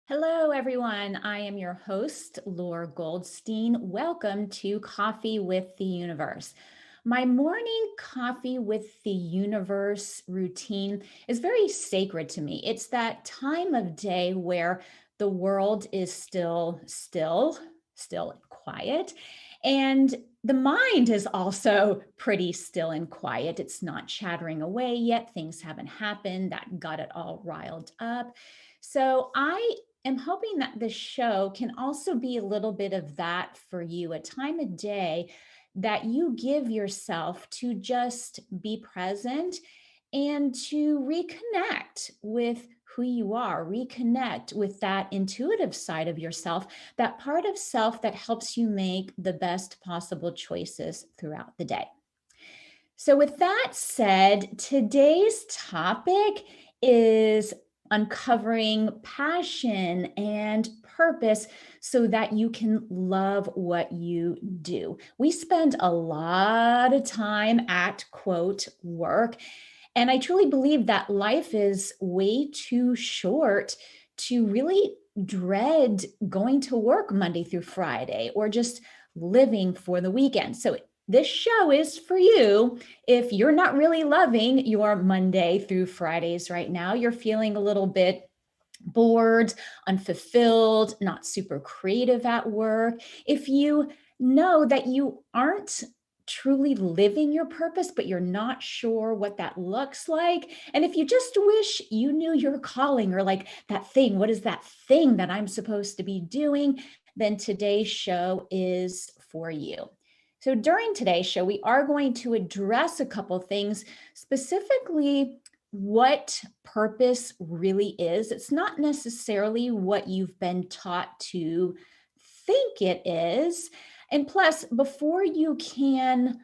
Hello, everyone. I am your host, Lore Goldstein. Welcome to Coffee with the Universe. My morning coffee with the universe routine is very sacred to me. It's that time of day where the world is still quiet, and the mind is also pretty still and quiet. It's not chattering away yet. Things haven't happened that got it all riled up. So I'm hoping that this show can also be a little bit of that for you, a time of day that you give yourself to just be present and to reconnect with who you are, reconnect with that intuitive side of yourself, that part of self that helps you make the best possible choices throughout the day. So, with that said, today's topic is uncovering passion and purpose so that you can love what you do. We spend a lot of time at quote work, and I truly believe that life is way too short to really dread going to work Monday through Friday or just living for the weekend. So, this show is for you if you're not really loving your Monday through Fridays right now. You're feeling a little bit bored, unfulfilled, not super creative at work. If you know that you aren't truly living your purpose, but you're not sure what that looks like. And if you just wish you knew your calling or like that thing, what is that thing that I'm supposed to be doing? Then today's show is for you. So during today's show, we are going to address a couple things, specifically what purpose really is. It's not necessarily what you've been taught to think it is. And plus, before you can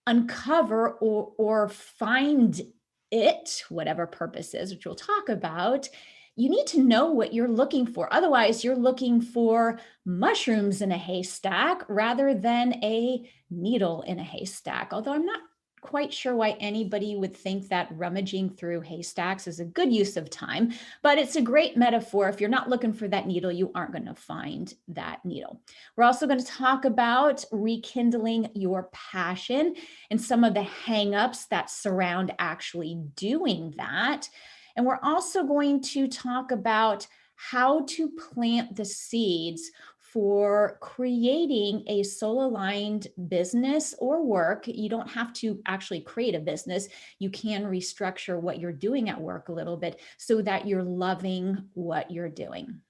uncover or find it, whatever purpose is, which we'll talk about, you need to know what you're looking for. Otherwise, you're looking for mushrooms in a haystack rather than a needle in a haystack. Although I'm not quite sure why anybody would think that rummaging through haystacks is a good use of time, but it's a great metaphor. If you're not looking for that needle, you aren't going to find that needle. We're also going to talk about rekindling your passion and some of the hangups that surround actually doing that. And we're also going to talk about how to plant the seeds for creating a soul-aligned business or work. You don't have to actually create a business. You can restructure what you're doing at work a little bit so that you're loving what you're doing.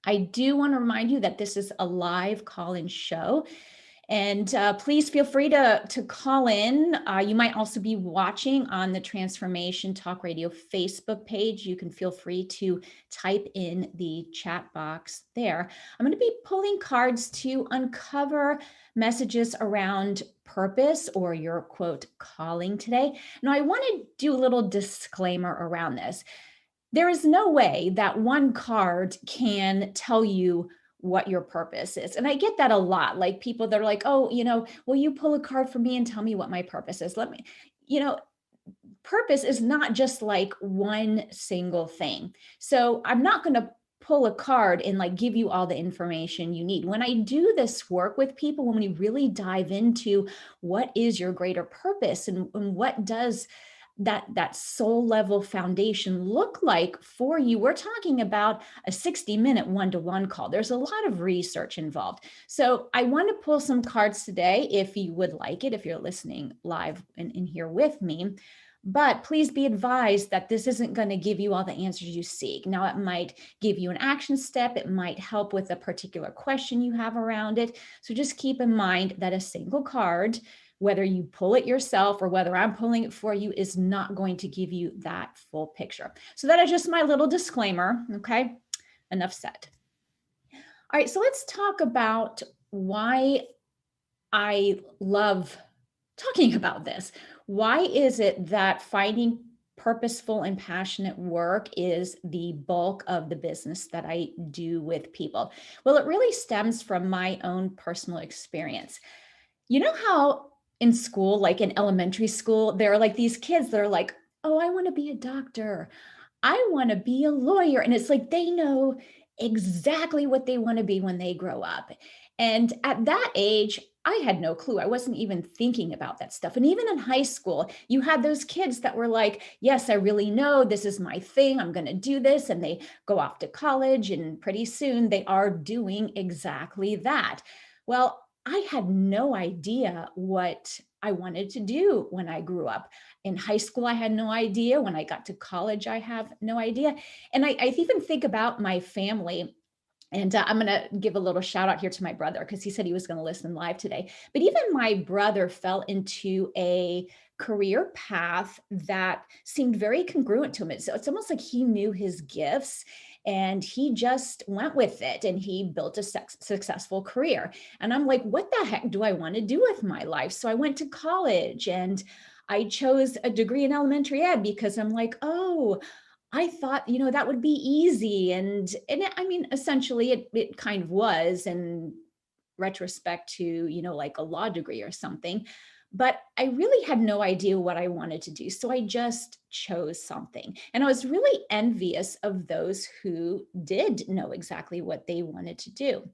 I do want to remind you that this is a live call-in show. And please feel free to call in. You might also be watching on the Transformation Talk Radio Facebook page. You can feel free to type in the chat box there. I'm going to be pulling cards to uncover messages around purpose or your quote calling today. Now, I want to do a little disclaimer around this. There is no way that one card can tell you what your purpose is. And I get that a lot. Like people that are like, oh, will you pull a card for me and tell me what my purpose is? Purpose is not just like one single thing. So I'm not going to pull a card and like give you all the information you need. When I do this work with people, when we really dive into what is your greater purpose and what does that soul level foundation look like for you, we're talking about a 60-minute one-to-one call. There's a lot of research involved. So I want to pull some cards today if you would like it, if you're listening live and here with me. But please be advised that this isn't going to give you all the answers you seek. Now, it might give you an action step. It might help with a particular question you have around it. So just keep in mind that a single card, whether you pull it yourself or whether I'm pulling it for you, is not going to give you that full picture. So that is just my little disclaimer. Okay, enough said. All right, so let's talk about why I love talking about this. Why is it that finding purposeful and passionate work is the bulk of the business that I do with people? Well, it really stems from my own personal experience. You know how in school, like in elementary school, there are like these kids that are like, oh, I want to be a doctor. I want to be a lawyer. And it's like they know exactly what they want to be when they grow up. And at that age, I had no clue. I wasn't even thinking about that stuff. And even in high school, you had those kids that were like, yes, I really know this is my thing. I'm going to do this. And they go off to college, and pretty soon they are doing exactly that. Well, I had no idea what I wanted to do when I grew up. In high school, I had no idea. When I got to college, I have no idea. And I even think about my family. And I'm going to give a little shout out here to my brother because he said he was going to listen live today. But even my brother fell into a career path that seemed very congruent to him. It's almost like he knew his gifts and he just went with it and he built a successful career. And I'm like, what the heck do I want to do with my life? So I went to college and I chose a degree in elementary ed because I'm like, oh, I thought, that would be easy. I mean, essentially it kind of was in retrospect to, like a law degree or something. But I really had no idea what I wanted to do. So I just chose something. And I was really envious of those who did know exactly what they wanted to do.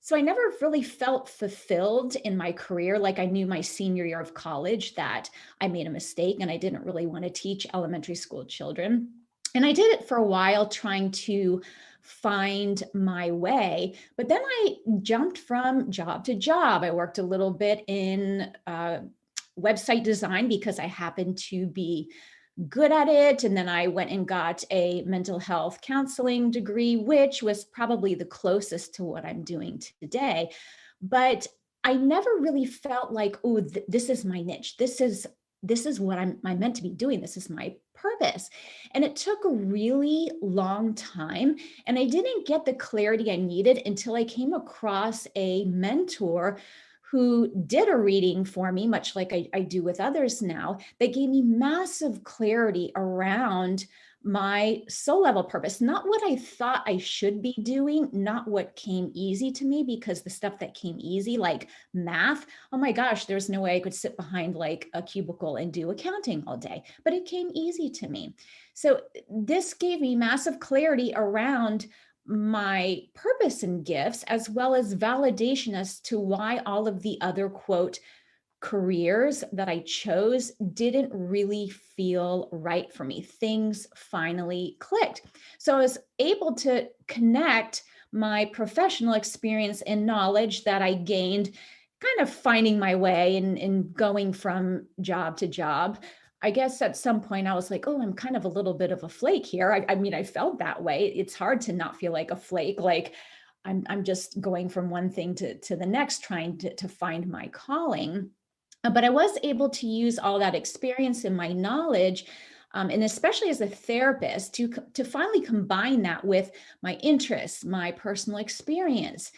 So I never really felt fulfilled in my career. Like I knew my senior year of college that I made a mistake and I didn't really want to teach elementary school children. And I did it for a while trying to find my way. But then I jumped from job to job. I worked a little bit in website design because I happened to be good at it. And then I went and got a mental health counseling degree, which was probably the closest to what I'm doing today. But I never really felt like, oh, this is my niche. This is what I'm meant to be doing. This is my purpose. And it took a really long time. And I didn't get the clarity I needed until I came across a mentor who did a reading for me, much like I do with others now, that gave me massive clarity around my soul level purpose, not what I thought I should be doing, not what came easy to me, because the stuff that came easy, like math, oh my gosh, there's no way I could sit behind like a cubicle and do accounting all day, but it came easy to me. So this gave me massive clarity around my purpose and gifts, as well as validation as to why all of the other quote careers that I chose didn't really feel right for me. Things finally clicked. So I was able to connect my professional experience and knowledge that I gained kind of finding my way and going from job to job. I guess at some point I was like, oh, I'm kind of a little bit of a flake here. I mean, I felt that way. It's hard to not feel like a flake. Like I'm just going from one thing to the next, trying to find my calling. But I was able to use all that experience and my knowledge, and especially as a therapist, to finally combine that with my interests, my personal experience.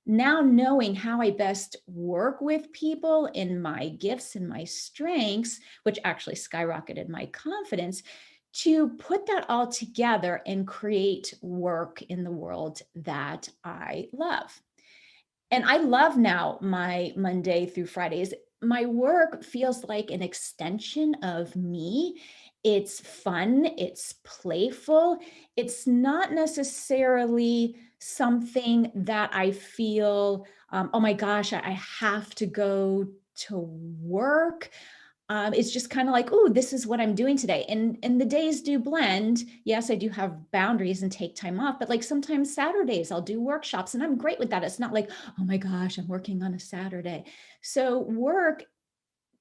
Now knowing how I best work with people in my gifts and my strengths, which actually skyrocketed my confidence, to put that all together and create work in the world that I love. And I love now my Monday through Fridays. My work feels like an extension of me. It's fun, it's playful. It's not necessarily something that I feel, oh my gosh, I have to go to work. It's just kind of like, oh, this is what I'm doing today. And the days do blend. Yes, I do have boundaries and take time off, but like sometimes Saturdays I'll do workshops and I'm great with that. It's not like, oh my gosh, I'm working on a Saturday. So work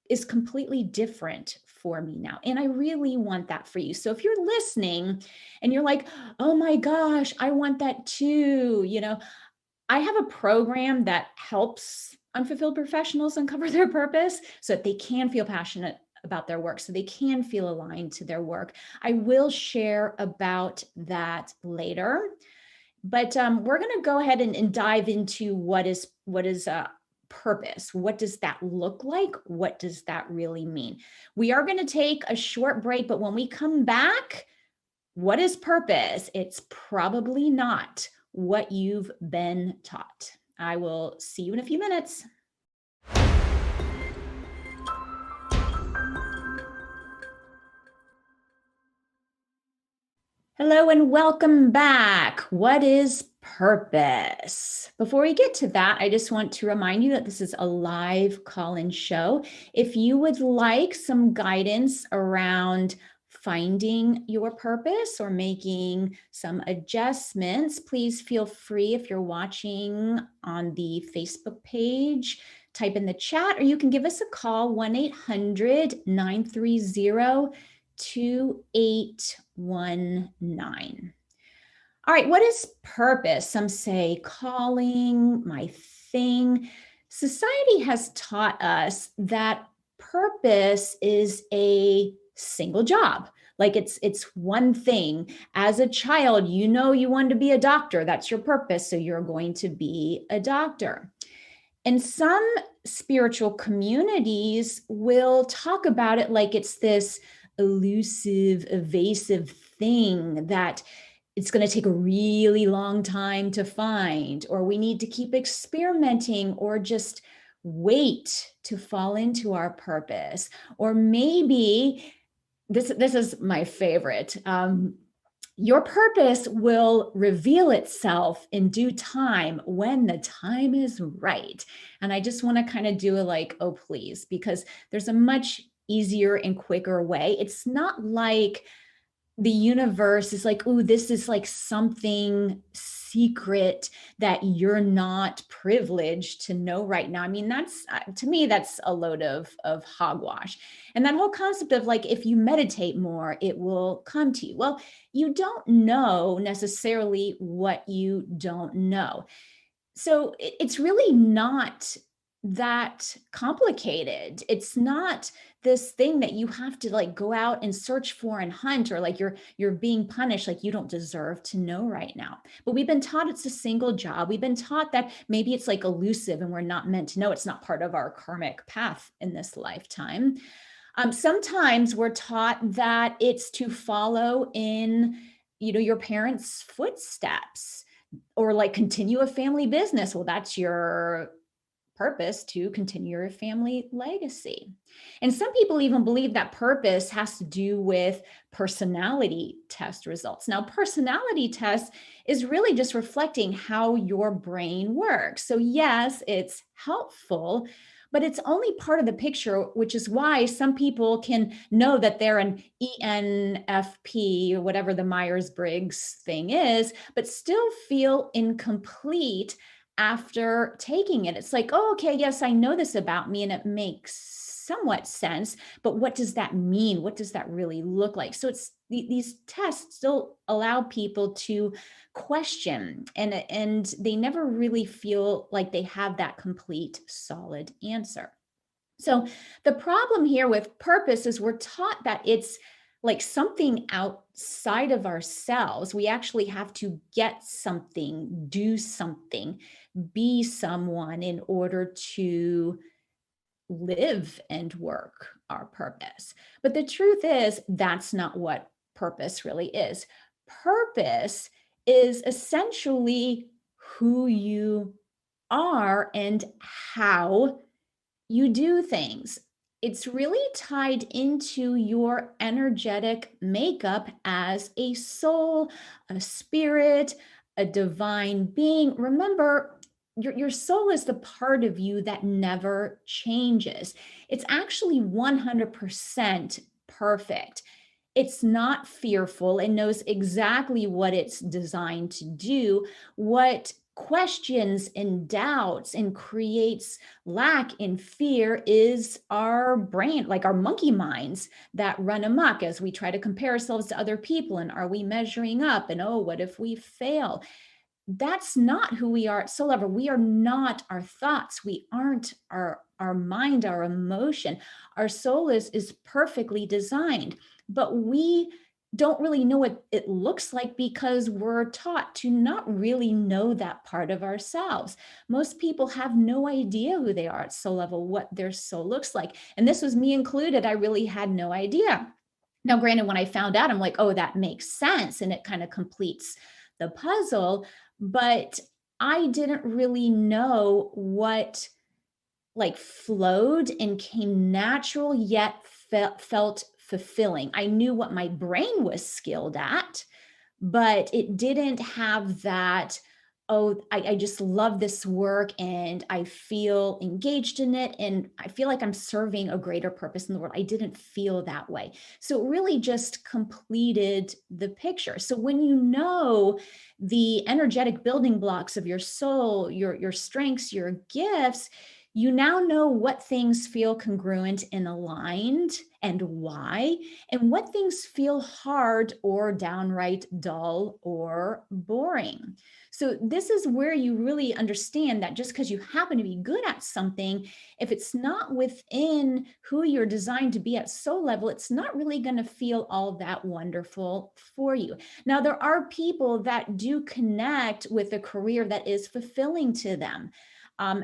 is completely different for me now. And I really want that for you. So if you're listening and you're like, oh my gosh, I want that too, I have a program that helps unfulfilled professionals uncover their purpose so that they can feel passionate about their work, so they can feel aligned to their work. I will share about that later, but we're going to go ahead and dive into what is purpose. What does that look like? What does that really mean? We are going to take a short break, but when we come back, what is purpose? It's probably not what you've been taught. I will see you in a few minutes. Hello and welcome back. What is purpose? Before we get to that, I just want to remind you that this is a live call-in show. If you would like some guidance around finding your purpose or making some adjustments, please feel free, if you're watching on the Facebook page, type in the chat, or you can give us a call, 1-800-930-2819. All right, what is purpose? Some say calling, my thing. Society has taught us that purpose is a single job. Like it's one thing. As a child, you know you wanted to be a doctor. That's your purpose. So you're going to be a doctor. And some spiritual communities will talk about it like it's this elusive, evasive thing that it's going to take a really long time to find, or we need to keep experimenting, or just wait to fall into our purpose. Or maybe this is my favorite. Your purpose will reveal itself in due time when the time is right. And I just want to kind of do a like, oh, please, because there's a much easier and quicker way. It's not like the universe is like, oh, this is like something secret that you're not privileged to know right now. I mean, that's to me, that's a load of hogwash. And that whole concept of like, if you meditate more, it will come to you. Well, you don't know necessarily what you don't know. So it's really not that complicated. It's not this thing that you have to like go out and search for and hunt, or like you're being punished, like you don't deserve to know right now. But we've been taught it's a single job. We've been taught that maybe it's like elusive and we're not meant to know. It's not part of our karmic path in this lifetime. Sometimes we're taught that it's to follow in, your parents' footsteps, or like continue a family business. Well, that's your purpose, to continue your family legacy. And some people even believe that purpose has to do with personality test results. Now, personality test is really just reflecting how your brain works. So yes, it's helpful, but it's only part of the picture, which is why some people can know that they're an ENFP, or whatever the Myers-Briggs thing is, but still feel incomplete after taking it. It's like, oh, okay, yes, I know this about me and it makes somewhat sense, but what does that mean? What does that really look like? So it's these tests still allow people to question, and they never really feel like they have that complete, solid answer. So the problem here with purpose is we're taught that it's like something outside of ourselves. We actually have to get something, do something, be someone in order to live and work our purpose. But the truth is, that's not what purpose really is. Purpose is essentially who you are and how you do things. It's really tied into your energetic makeup as a soul, a spirit, a divine being. Remember, your soul is the part of you that never changes. It's actually 100% perfect. It's not fearful. It knows exactly what it's designed to do. What questions and doubts and creates lack and fear is our brain, like our monkey minds that run amok as we try to compare ourselves to other people. And are we measuring up? And oh, what if we fail? That's not who we are at soul level. We are not our thoughts. We aren't our mind, our emotion. Our soul is perfectly designed, but we don't really know what it looks like because we're taught to not really know that part of ourselves. Most people have no idea who they are at soul level, what their soul looks like. And this was me included. I really had no idea. Now, granted, when I found out, I'm like, oh, that makes sense. And it kind of completes the puzzle. But I didn't really know what like flowed and came natural, yet felt fulfilling. I knew what my brain was skilled at, but it didn't have that, oh, I just love this work and I feel engaged in it and I feel like I'm serving a greater purpose in the world. I didn't feel that way. So it really just completed the picture. So when you know the energetic building blocks of your soul, your strengths, your gifts, you now know what things feel congruent and aligned and why, and what things feel hard or downright dull or boring. So, this is where you really understand that just because you happen to be good at something, if it's not within who you're designed to be at soul level, it's not really going to feel all that wonderful for you. Now, there are people that do connect with a career that is fulfilling to them.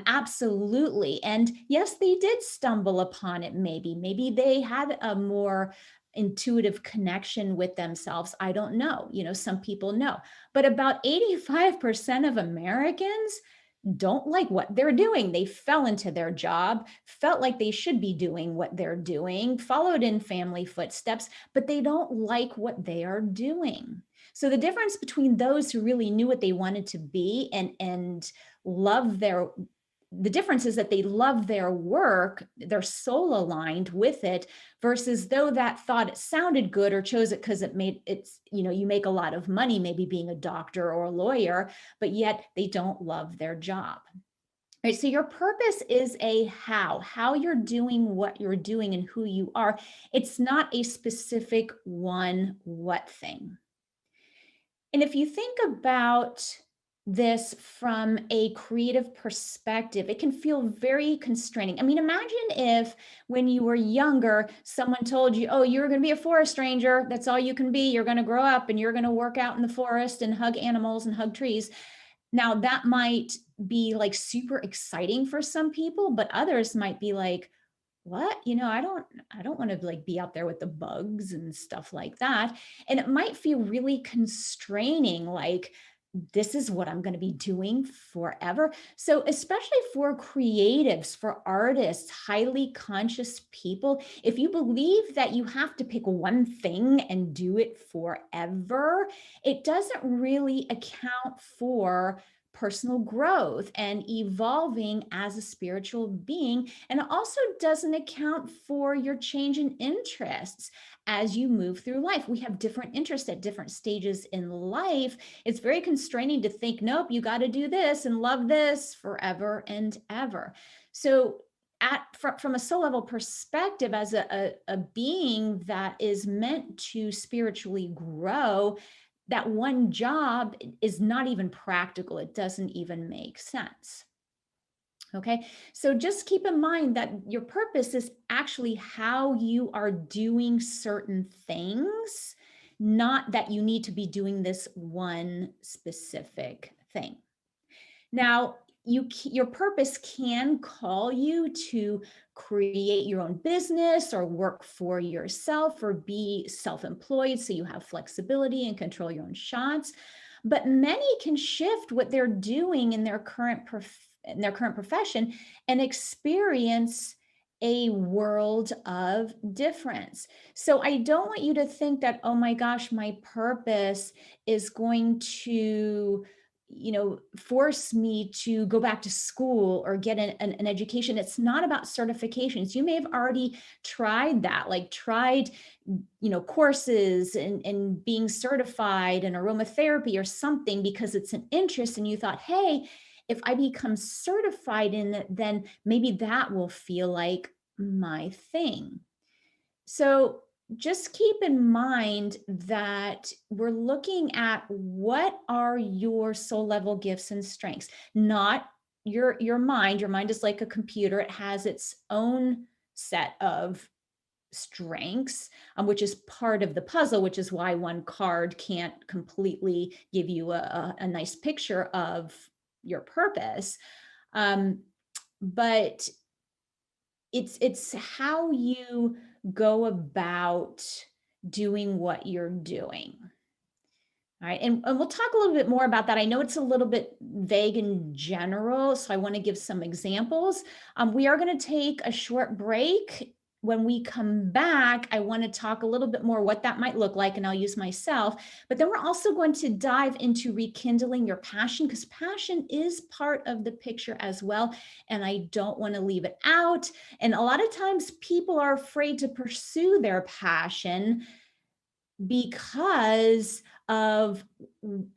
Absolutely. And yes, they did stumble upon it, maybe they had a more intuitive connection with themselves. I don't know. Some people know. But about 85% of Americans don't like what they're doing. They fell into their job, felt like they should be doing what they're doing, followed in family footsteps, but they don't like what they are doing. So the difference between those who really knew what they wanted to be and love the difference is that they love their work, they're soul aligned with it, versus though that thought it sounded good or chose it because you make a lot of money, maybe being a doctor or a lawyer, but yet they don't love their job. Right. So your purpose is a how you're doing what you're doing and who you are. It's not a specific one what thing. And if you think about this from a creative perspective, it can feel very constraining. I mean, imagine if when you were younger, someone told you, oh, you're going to be a forest ranger. That's all you can be. You're going to grow up and you're going to work out in the forest and hug animals and hug trees. Now, that might be like super exciting for some people, but others might be like, what? I don't want to like be out there with the bugs and stuff like that. And it might feel really constraining, like this is what I'm going to be doing forever. So, especially for creatives, for artists, highly conscious people, if you believe that you have to pick one thing and do it forever, it doesn't really account for personal growth and evolving as a spiritual being. And it also doesn't account for your change in interests as you move through life. We have different interests at different stages in life. It's very constraining to think, nope, you got to do this and love this forever and ever. So, from a soul level perspective, as a being that is meant to spiritually grow, that one job is not even practical. It doesn't even make sense. Okay, so just keep in mind that your purpose is actually how you are doing certain things, not that you need to be doing this one specific thing. Now, your purpose can call you to create your own business or work for yourself or be self-employed so you have flexibility and control your own shots. But many can shift what they're doing in their current profession and experience a world of difference. So I don't want you to think that, oh my gosh, my purpose is going to force me to go back to school or get an education. It's not about certifications. You may have already tried that, like tried, courses and being certified in aromatherapy or something because it's an interest and you thought, hey, if I become certified in it, then maybe that will feel like my thing. So just keep in mind that we're looking at what are your soul level gifts and strengths, not your mind. Your mind is like a computer. It has its own set of strengths, which is part of the puzzle, which is why one card can't completely give you a nice picture of your purpose. Um, but it's how you go about doing what you're doing. All right, and we'll talk a little bit more about that. I know it's a little bit vague in general, so I want to give some examples. We are going to take a short break. When we come back, I want to talk a little bit more what that might look like, and I'll use myself. But then we're also going to dive into rekindling your passion, because passion is part of the picture as well, and I don't want to leave it out. And a lot of times people are afraid to pursue their passion because of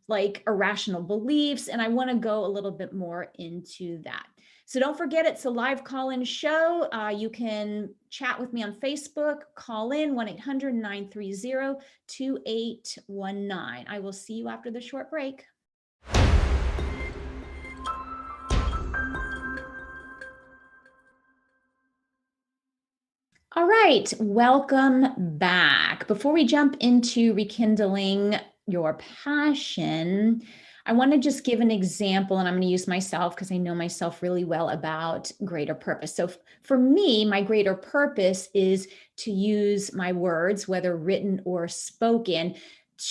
like irrational beliefs. And I want to go a little bit more into that. So don't forget, it's a live call-in show. You can chat with me on Facebook, call in 1-800-930-2819. I will see you after the short break. All right, welcome back. Before we jump into rekindling your passion, I want to just give an example, and I'm going to use myself because I know myself really well about greater purpose. So for me, my greater purpose is to use my words, whether written or spoken,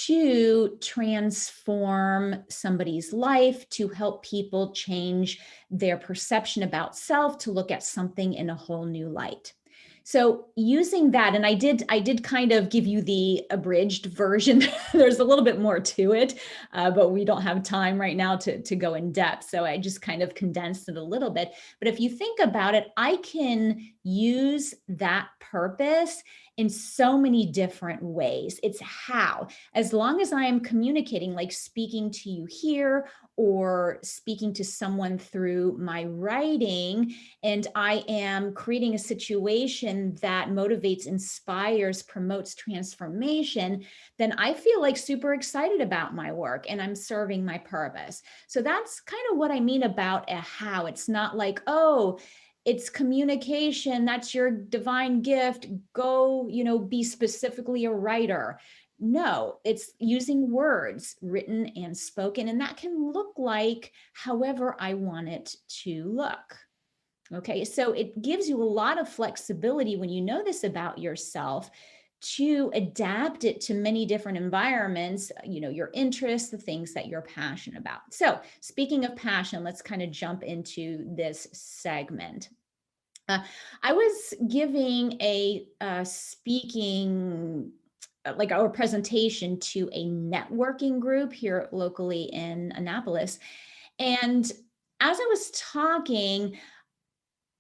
to transform somebody's life, to help people change their perception about self, to look at something in a whole new light. So using that, and I did kind of give you the abridged version. There's a little bit more to it, but we don't have time right now to go in depth. So I just kind of condensed it a little bit. But if you think about it, I can use that purpose in so many different ways. It's how, as long as I am communicating, like speaking to you here or speaking to someone through my writing, and I am creating a situation that motivates, inspires, promotes transformation, then I feel like super excited about my work and I'm serving my purpose. So that's kind of what I mean about a how. It's not like, oh, it's communication, that's your divine gift, go, be specifically a writer. No, it's using words, written and spoken, and that can look like however I want it to look. Okay, so it gives you a lot of flexibility when you know this about yourself to adapt it to many different environments, your interests, the things that you're passionate about. So speaking of passion, let's kind of jump into this segment. I was giving a speaking like our presentation to a networking group here locally in Annapolis. And as I was talking,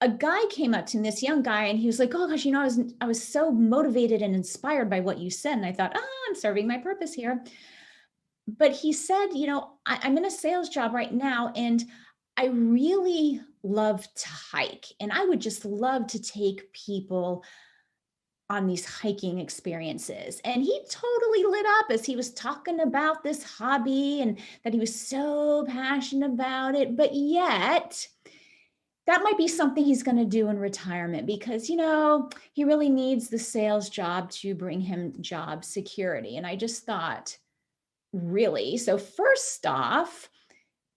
a guy came up to me, this young guy, and he was like, "Oh gosh, I was so motivated and inspired by what you said." And I thought, "Oh, I'm serving my purpose here." But he said, I'm in a sales job right now, and I really love to hike, and I would just love to take people on these hiking experiences." And he totally lit up as he was talking about this hobby and that he was so passionate about it. But yet, that might be something he's going to do in retirement because, he really needs the sales job to bring him job security. And I just thought, really? So, first off,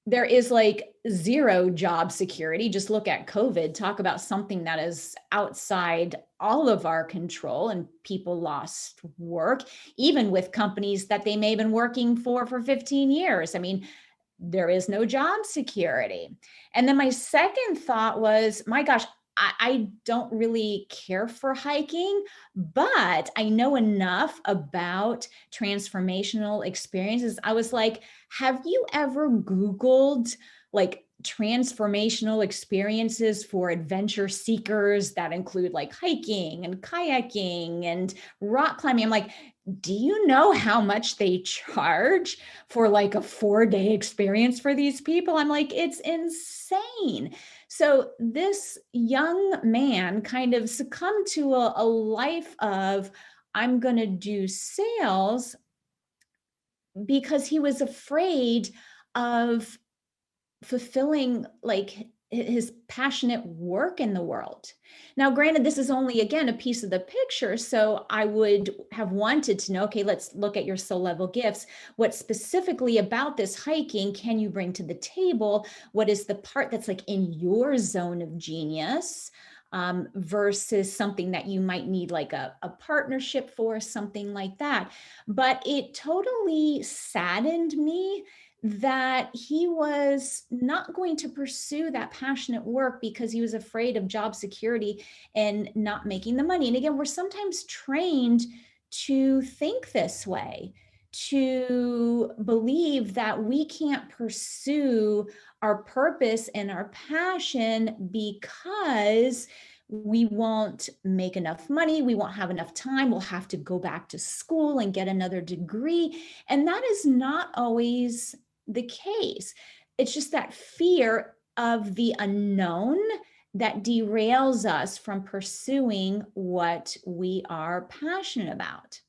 there is like zero job security. Just look at COVID, talk about something that is outside all of our control, and people lost work, even with companies that they may have been working for 15 years. I mean, there is no job security. And then my second thought was, my gosh, I don't really care for hiking, but I know enough about transformational experiences. I was like, have you ever Googled like transformational experiences for adventure seekers that include like hiking and kayaking and rock climbing? I'm like, do you know how much they charge for like a 4-day experience for these people? I'm like, it's insane. So this young man kind of succumbed to a life of, I'm going to do sales, because he was afraid of fulfilling like his passionate work in the world. Now, granted, this is only, again, a piece of the picture. So I would have wanted to know, okay, let's look at your soul level gifts. What specifically about this hiking can you bring to the table? What is the part that's like in your zone of genius? Versus something that you might need like a partnership for, something like that. But it totally saddened me that he was not going to pursue that passionate work because he was afraid of job security and not making the money. And again, we're sometimes trained to think this way, to believe that we can't pursue our purpose and our passion because we won't make enough money, we won't have enough time, we'll have to go back to school and get another degree. And that is not always the case. It's just that fear of the unknown that derails us from pursuing what we are passionate about.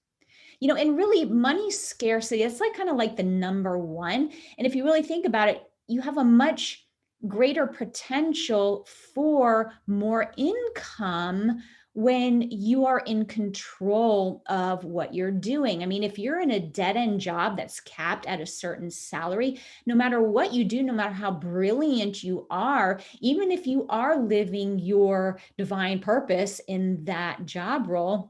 And really money scarcity, it's like kind of like the number one. And if you really think about it, you have a much greater potential for more income when you are in control of what you're doing. I mean, if you're in a dead-end job that's capped at a certain salary, no matter what you do, no matter how brilliant you are, even if you are living your divine purpose in that job role,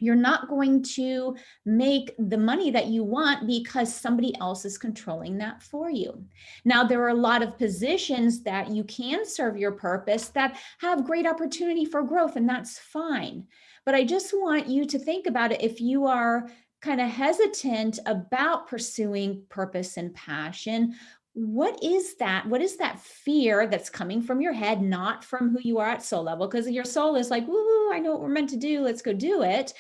you're not going to make the money that you want because somebody else is controlling that for you. Now, there are a lot of positions that you can serve your purpose that have great opportunity for growth, and that's fine. But I just want you to think about it. If you are kind of hesitant about pursuing purpose and passion, what is that? What is that fear that's coming from your head, not from who you are at soul level? Because your soul is like, woo, I know what we're meant to do. Let's go do it.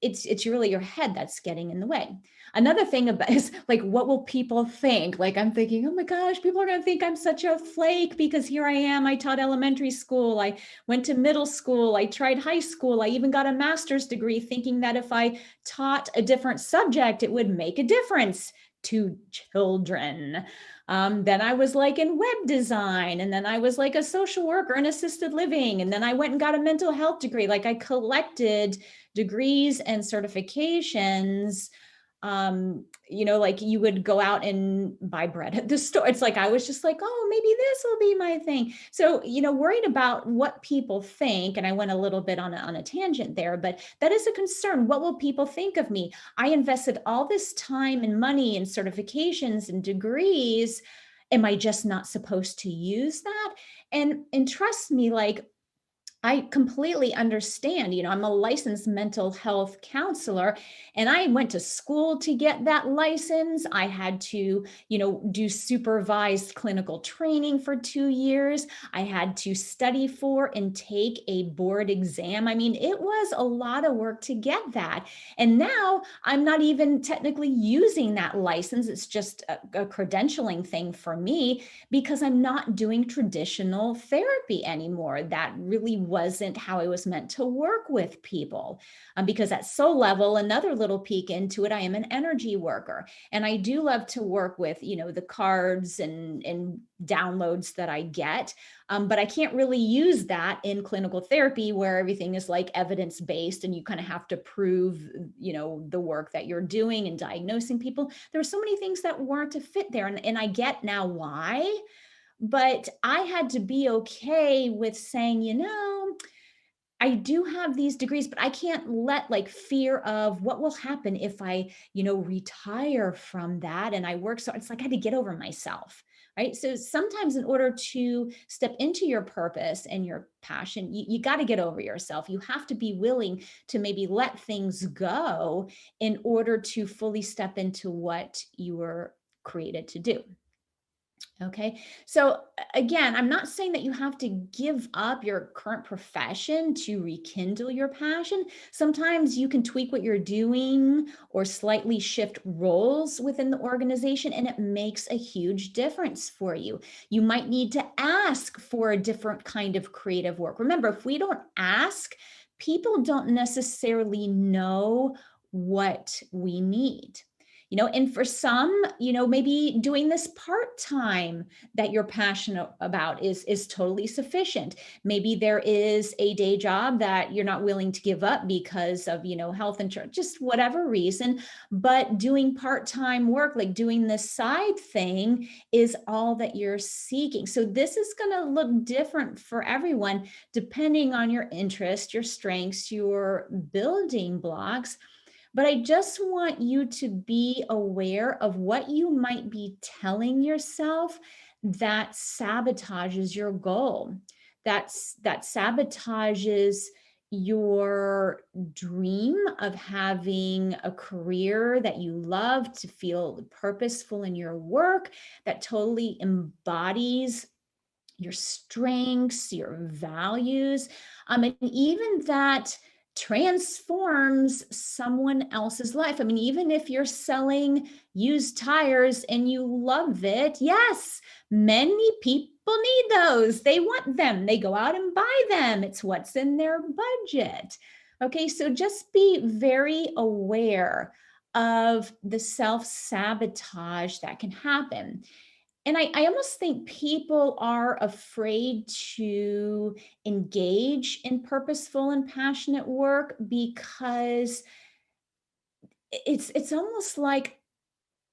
It's really your head that's getting in the way. Another thing about is like, what will people think? Like, I'm thinking, oh my gosh, people are going to think I'm such a flake because here I am. I taught elementary school. I went to middle school. I tried high school. I even got a master's degree thinking that if I taught a different subject, it would make a difference to children. Then I was like in web design, and then I was like a social worker in assisted living. And then I went and got a mental health degree. Like I collected degrees and certifications. Like you would go out and buy bread at the store. It's like, I was just like, oh, maybe this will be my thing. So, worried about what people think. And I went a little bit on a tangent there, but that is a concern. What will people think of me? I invested all this time and money and certifications and degrees. Am I just not supposed to use that? And trust me, like, I completely understand. I'm a licensed mental health counselor, and I went to school to get that license. I had to, do supervised clinical training for 2 years. I had to study for and take a board exam. I mean, it was a lot of work to get that. And now I'm not even technically using that license. It's just a credentialing thing for me because I'm not doing traditional therapy anymore. That really wasn't how I was meant to work with people. Because at soul level, another little peek into it, I am an energy worker. And I do love to work with, the cards and downloads that I get. But I can't really use that in clinical therapy where everything is like evidence-based and you kind of have to prove, the work that you're doing and diagnosing people. There were so many things that weren't a fit there. And I get now why. But I had to be okay with saying, I do have these degrees, but I can't let like fear of what will happen if I, retire from that and I work. So it's like I had to get over myself. Right. So sometimes in order to step into your purpose and your passion, you got to get over yourself. You have to be willing to maybe let things go in order to fully step into what you were created to do. Okay. So again, I'm not saying that you have to give up your current profession to rekindle your passion. Sometimes you can tweak what you're doing or slightly shift roles within the organization, and it makes a huge difference for you. You might need to ask for a different kind of creative work. Remember, if we don't ask, people don't necessarily know what we need. And for some, maybe doing this part-time that you're passionate about is totally sufficient. Maybe there is a day job that you're not willing to give up because of, health insurance, just whatever reason, but doing part-time work, like doing this side thing, is all that you're seeking. So this is going to look different for everyone depending on your interest, your strengths, your building blocks. But I just want you to be aware of what you might be telling yourself that sabotages your goal, that sabotages your dream of having a career that you love, to feel purposeful in your work, that totally embodies your strengths, your values, and even that transforms someone else's life. I mean, even if you're selling used tires and you love it, yes, many people need those. They want them. They go out and buy them. It's what's in their budget. Okay, so just be very aware of the self-sabotage that can happen. And I almost think people are afraid to engage in purposeful and passionate work because it's almost like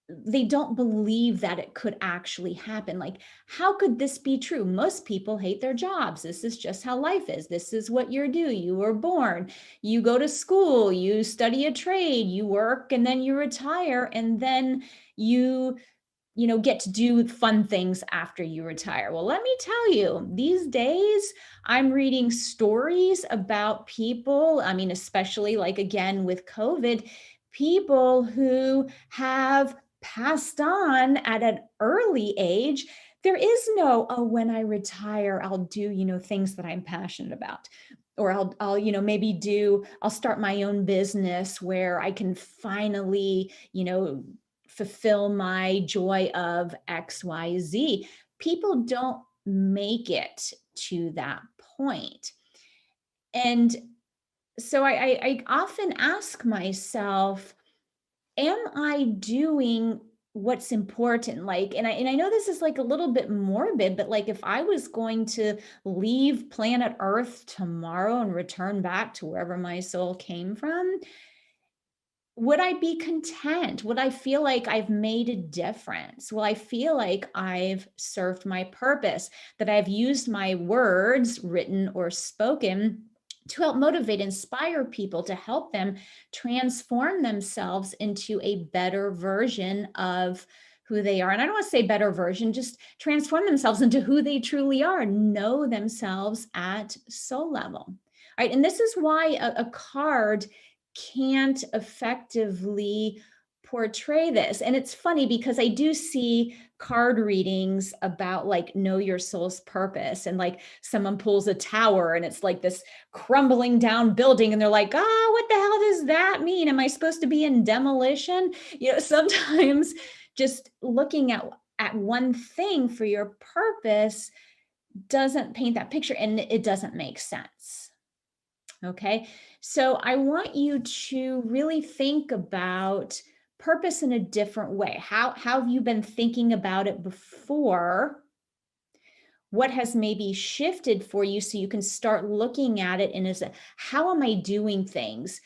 they don't believe that it could actually happen. Like, how could this be true? Most people hate their jobs. This is just how life is. This is what you do. You were born, you go to school, you study a trade, you work, and then you retire, and then you get to do fun things after you retire. Well, let me tell you, these days I'm reading stories about people, I mean, especially like again with COVID, people who have passed on at an early age. There is no, oh, when I retire, I'll do, things that I'm passionate about. Or I'll, I'll start my own business where I can finally, fulfill my joy of XYZ. People don't make it to that point. And so I often ask myself, am I doing what's important? Like, and I know this is like a little bit morbid, but like if I was going to leave planet Earth tomorrow and return back to wherever my soul came from, would I be content? Would I feel like I've made a difference? Will I feel like I've served my purpose, that I've used my words, written or spoken, to help motivate, inspire people, to help them transform themselves into a better version of who they are? And I don't want to say better version, just transform themselves into who they truly are, know themselves at soul level. All right. And this is why a card can't effectively portray this. And it's funny because I do see card readings about like know your soul's purpose, and like someone pulls a tower and it's like this crumbling down building and they're like, oh, what the hell does that mean? Am I supposed to be in demolition? Sometimes just looking at one thing for your purpose doesn't paint that picture, and it doesn't make sense. Okay, so I want you to really think about purpose in a different way. How have you been thinking about it before? What has maybe shifted for you so you can start looking at it and how am I doing things?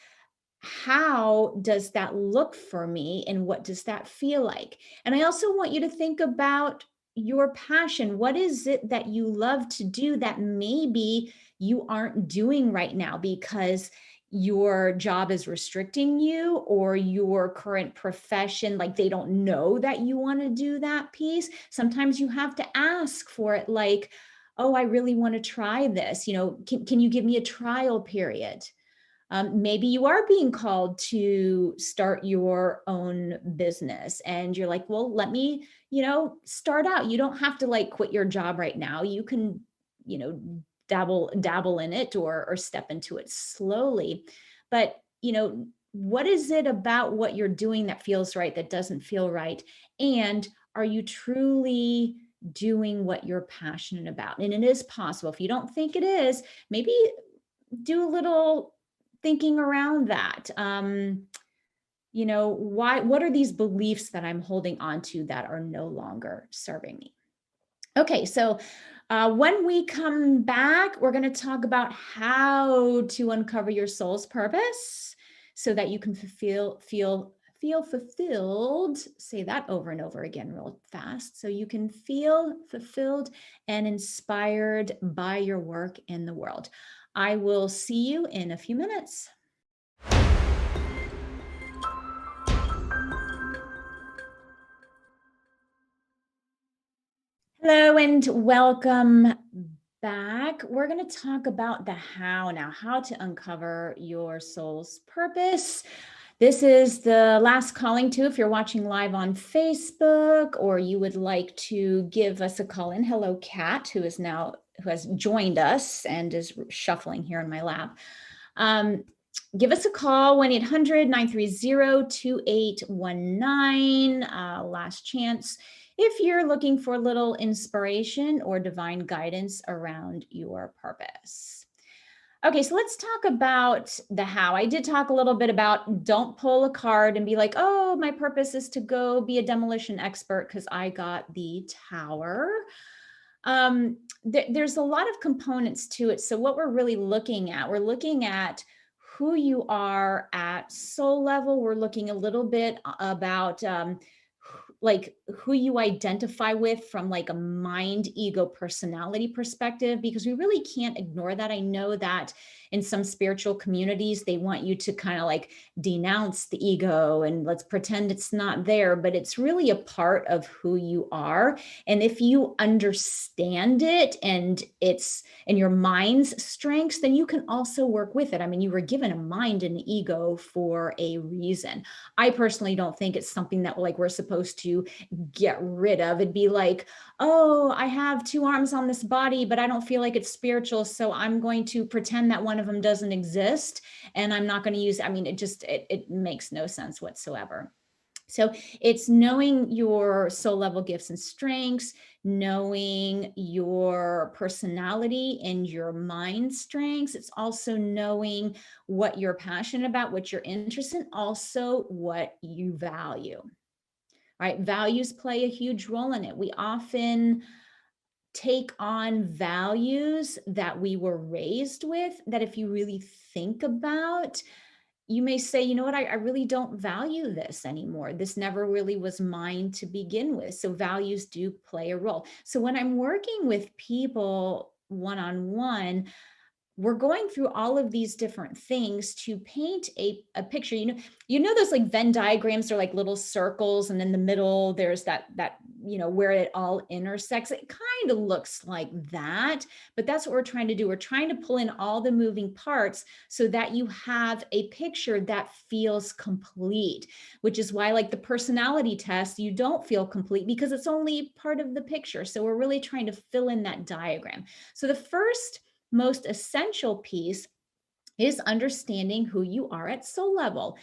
How does that look for me, and what does that feel like? And I also want you to think about your passion. What is it that you love to do that maybe you aren't doing right now because your job is restricting you, or your current profession, like they don't know that you want to do that piece? Sometimes you have to ask for it, like, oh, I really want to try this. Can you give me a trial period? Maybe you are being called to start your own business and you're like, well, let me, start out. You don't have to like quit your job right now. You can, dabble in it, or step into it slowly. But, what is it about what you're doing that feels right, that doesn't feel right? And are you truly doing what you're passionate about? And it is possible. If you don't think it is, maybe do a little thinking around that. what are these beliefs that I'm holding on to that are no longer serving me? Okay, so when we come back, we're going to talk about how to uncover your soul's purpose so that you can feel fulfilled. Say that over and over again real fast. So you can feel fulfilled and inspired by your work in the world. I will see you in a few minutes. Hello and welcome back. We're going to talk about the how now, how to uncover your soul's purpose. This is the last calling too. If you're watching live on Facebook or you would like to give us a call in. Hello, Kat, who has joined us and is shuffling here in my lap. Give us a call, 1-800-930-2819. Last chance if you're looking for a little inspiration or divine guidance around your purpose. Okay, so let's talk about the how. I did talk a little bit about don't pull a card and be like, oh, my purpose is to go be a demolition expert because I got the tower. There's a lot of components to it. So what we're really looking at who you are at soul level. We're looking a little bit about like who you identify with from like a mind, ego, personality perspective, because we really can't ignore that. I know that in some spiritual communities, they want you to kind of like denounce the ego and let's pretend it's not there, but it's really a part of who you are. And if you understand it and it's in your mind's strengths, then you can also work with it. I mean, you were given a mind and an ego for a reason. I personally don't think it's something that like we're supposed to get rid of. It'd be like, oh, I have two arms on this body, but I don't feel like it's spiritual. So I'm going to pretend that one of them doesn't exist and I'm not going to use, I mean, it makes no sense whatsoever. So it's knowing your soul level gifts and strengths, knowing your personality and your mind strengths. It's also knowing what you're passionate about, what you're interested in, also what you value. All right, values play a huge role in it. We often take on values that we were raised with that if you really think about, you may say, you know what, I really don't value this anymore. This never really was mine to begin with. So values do play a role. So when I'm working with people one-on-one, we're going through all of these different things to paint a picture. You know those like Venn diagrams are like little circles, and in the middle there's that where it all intersects. It kind of looks like that, but that's what we're trying to do. We're trying to pull in all the moving parts so that you have a picture that feels complete, which is why like the personality test, you don't feel complete because it's only part of the picture. So we're really trying to fill in that diagram. So the first most essential piece is understanding who you are at soul level,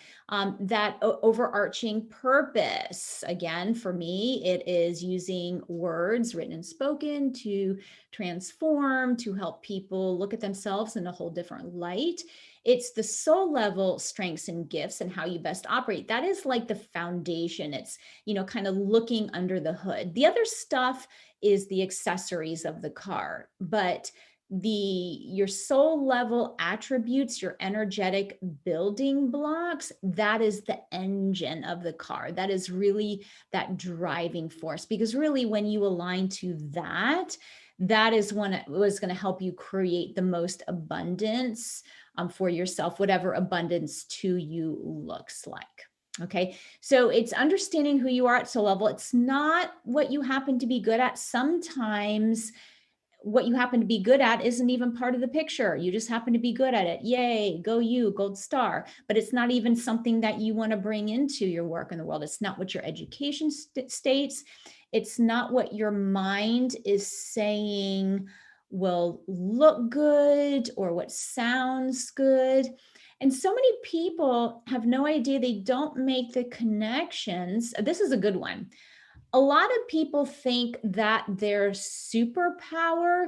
that overarching purpose. Again, for me, it is using words written and spoken to transform, to help people look at themselves in a whole different light. It's the soul level strengths and gifts and how you best operate. That is like the foundation. It's, kind of looking under the hood. The other stuff is the accessories of the car, but your soul level attributes, your energetic building blocks, that is the engine of the car. That is really that driving force, because really when you align to that, that is when it was going to help you create the most abundance for yourself, whatever abundance to you looks like. Okay, so it's understanding who you are at soul level. It's not what you happen to be good at. Sometimes what you happen to be good at isn't even part of the picture. You just happen to be good at it. Yay, go you, gold star. But it's not even something that you want to bring into your work in the world. It's not what your education states. It's not what your mind is saying will look good or what sounds good. And so many people have no idea. They don't make the connections. This is a good one. A lot of people think that their superpower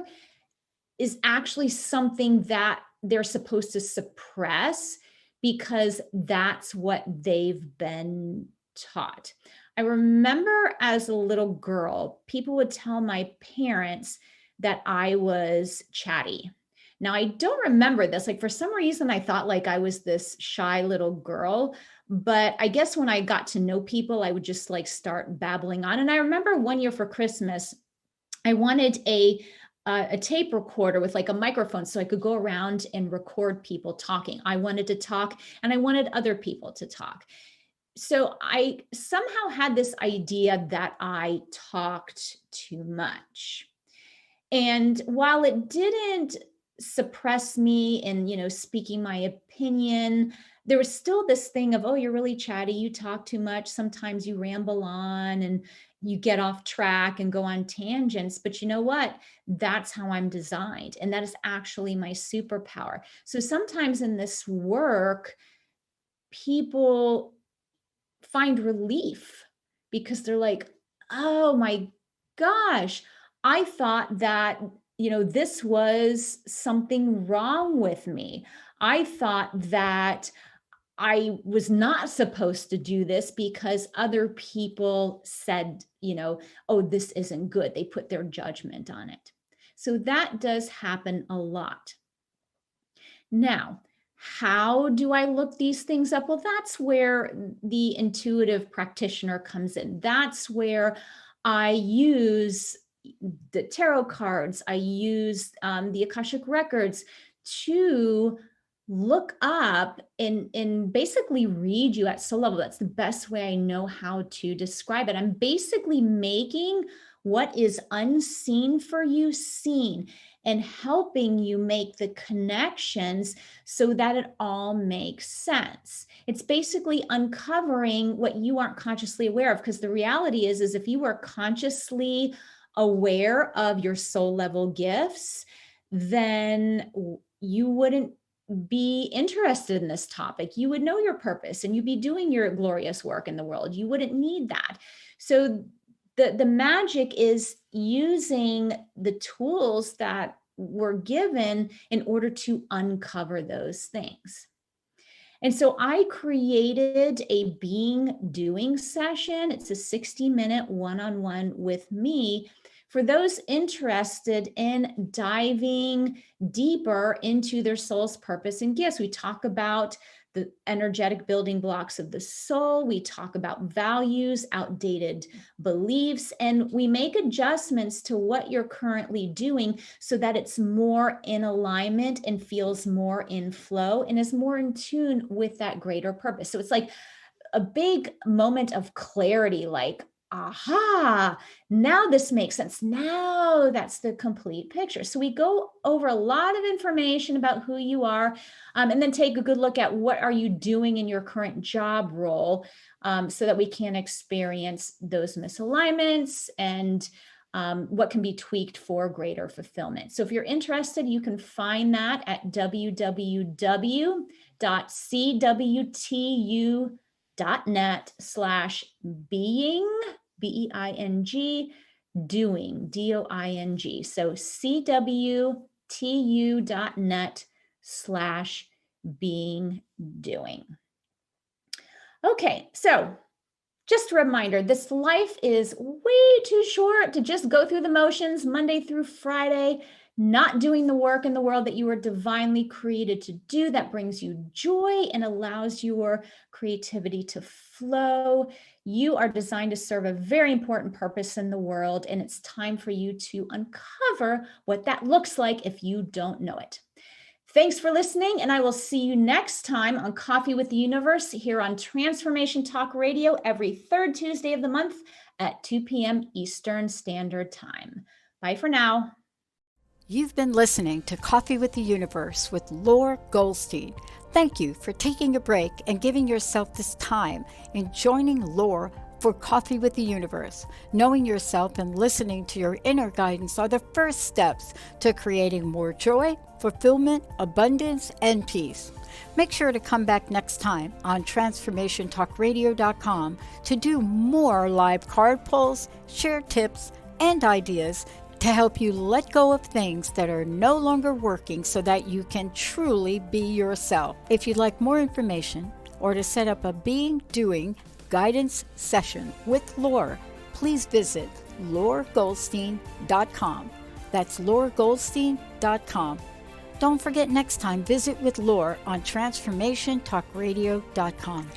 is actually something that they're supposed to suppress because that's what they've been taught. I remember as a little girl, people would tell my parents that I was chatty. Now, I don't remember this. Like, for some reason, I thought like I was this shy little girl. But I guess when I got to know people, I would just like start babbling on. And I remember one year for Christmas, I wanted a tape recorder with like a microphone so I could go around and record people talking. I wanted to talk and I wanted other people to talk. So I somehow had this idea that I talked too much. And while it didn't suppress me in, speaking my opinion, there was still this thing of, oh, you're really chatty, you talk too much, sometimes you ramble on and you get off track and go on tangents. But you know what? That's how I'm designed. And that is actually my superpower. So sometimes in this work, people find relief because they're like, oh my gosh, I thought that, this was something wrong with me. I thought that I was not supposed to do this because other people said, oh, this isn't good. They put their judgment on it. So that does happen a lot. Now, how do I look these things up? Well, that's where the intuitive practitioner comes in. That's where I use the tarot cards. I use the Akashic records to look up and basically read you at soul level. That's the best way I know how to describe it. I'm basically making what is unseen for you seen and helping you make the connections so that it all makes sense. It's basically uncovering what you aren't consciously aware of, because the reality is if you are consciously aware of your soul level gifts, then you wouldn't be interested in this topic. You would know your purpose and you'd be doing your glorious work in the world. You wouldn't need that. So the magic is using the tools that were given in order to uncover those things. And so I created a being doing session. It's a 60-minute one-on-one with me for those interested in diving deeper into their soul's purpose and gifts. We talk about the energetic building blocks of the soul. We talk about values, outdated beliefs, and we make adjustments to what you're currently doing so that it's more in alignment and feels more in flow and is more in tune with that greater purpose. So it's like a big moment of clarity, like, aha, now this makes sense. Now that's the complete picture. So we go over a lot of information about who you are, and then take a good look at what are you doing in your current job role, so that we can experience those misalignments and what can be tweaked for greater fulfillment. So if you're interested, you can find that at www.cwtu.net/being, BEING, doing, DOING. So cwtu.net/being doing. Okay, so just a reminder, this life is way too short to just go through the motions Monday through Friday, not doing the work in the world that you were divinely created to do, that brings you joy and allows your creativity to flow. You are designed to serve a very important purpose in the world, and it's time for you to uncover what that looks like if you don't know it. Thanks for listening, and I will see you next time on Coffee with the Universe here on Transformation Talk Radio every third Tuesday of the month at 2 p.m. Eastern Standard Time. Bye for now. You've been listening to Coffee with the Universe with Lore Goldstein. Thank you for taking a break and giving yourself this time and joining Lore for Coffee with the Universe. Knowing yourself and listening to your inner guidance are the first steps to creating more joy, fulfillment, abundance, and peace. Make sure to come back next time on TransformationTalkRadio.com to do more live card pulls, share tips and ideas, to help you let go of things that are no longer working so that you can truly be yourself. If you'd like more information or to set up a being doing guidance session with Lore, please visit loregoldstein.com. That's loregoldstein.com. Don't forget, next time, visit with Lore on transformationtalkradio.com.